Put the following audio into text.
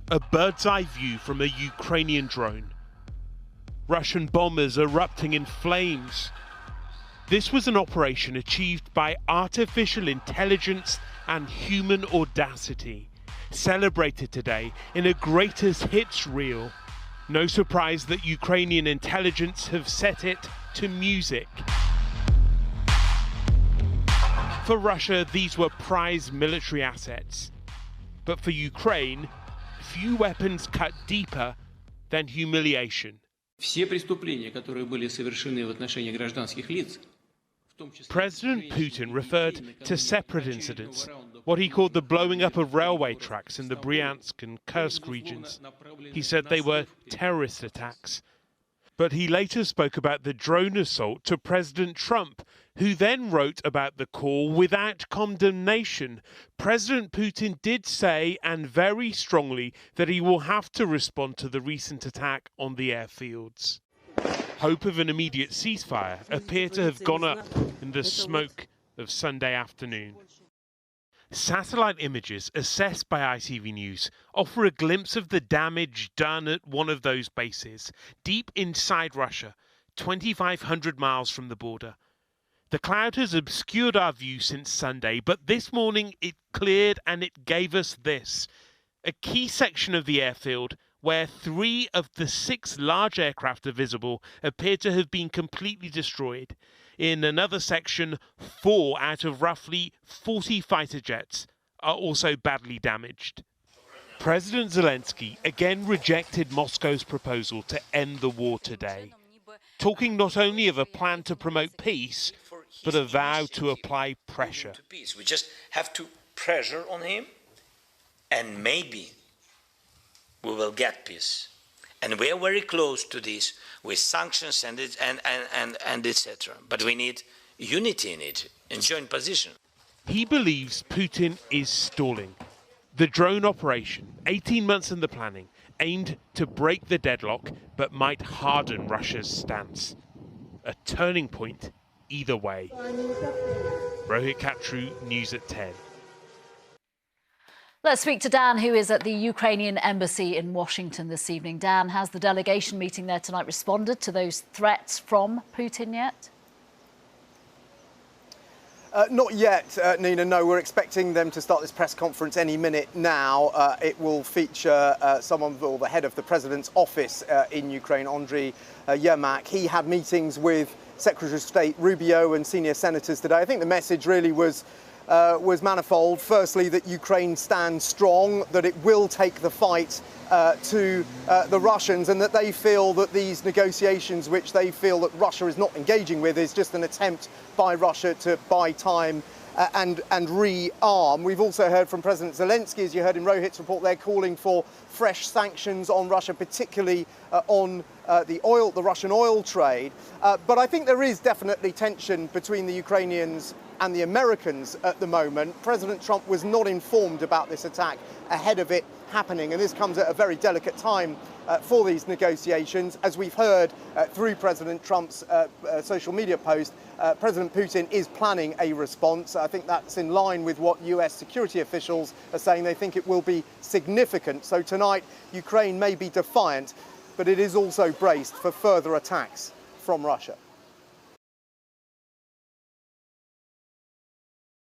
A bird's-eye view from a Ukrainian drone. Russian bombers erupting in flames. This was an operation achieved by artificial intelligence and human audacity, celebrated today in a greatest hits reel. No surprise that Ukrainian intelligence have set it to music. For Russia, these were prized military assets. But for Ukraine, few weapons cut deeper than humiliation. President Putin referred to separate incidents, what he called the blowing up of railway tracks in the Bryansk and Kursk regions. He said they were terrorist attacks. But he later spoke about the drone assault to President Trump, who then wrote about the call without condemnation. President Putin did say, and very strongly, that he will have to respond to the recent attack on the airfields. Hope of an immediate ceasefire appear to have gone up in the smoke of Sunday afternoon. Satellite images assessed by ITV News offer a glimpse of the damage done at one of those bases, deep inside Russia, 2,500 miles from the border. The cloud has obscured our view since Sunday, but this morning it cleared and it gave us this. A key section of the airfield where 3 of the 6 large aircraft are visible appear to have been completely destroyed. In another section, 4 out of roughly 40 fighter jets are also badly damaged. President Zelenskyy again rejected Moscow's proposal to end the war today, talking not only of a plan to promote peace, but a vow to apply pressure. We just have to pressure on him, and maybe we will get peace. And we are very close to this with sanctions and etc. But we need unity in it, and joint position. He believes Putin is stalling. The drone operation, 18 months in the planning, aimed to break the deadlock, but might harden Russia's stance. A turning point either way. Rohit Katru, News at 10. Let's speak to Dan, who is at the Ukrainian embassy in Washington this evening. Dan, has the delegation meeting there tonight responded to those threats from Putin yet? Not yet, Nina. No, we're expecting them to start this press conference any minute now. It will feature the head of the president's office in Ukraine, Andriy Yermak. He had meetings with Secretary of State Rubio and senior senators today. I think the message really was manifold. Firstly, that Ukraine stands strong, that it will take the fight to the Russians, and that they feel that these negotiations, which they feel that Russia is not engaging with, is just an attempt by Russia to buy time and rearm. We've also heard from President Zelenskyy, as you heard in Rohit's report, they're calling for fresh sanctions on Russia, particularly on the Russian oil trade. But I think there is definitely tension between the Ukrainians and the Americans at the moment. President Trump was not informed about this attack ahead of it happening, and this comes at a very delicate time for these negotiations. As we've heard through President Trump's social media post, President Putin is planning a response. I think that's in line with what US security officials are saying. They think it will be significant. So tonight, Ukraine may be defiant, but it is also braced for further attacks from Russia.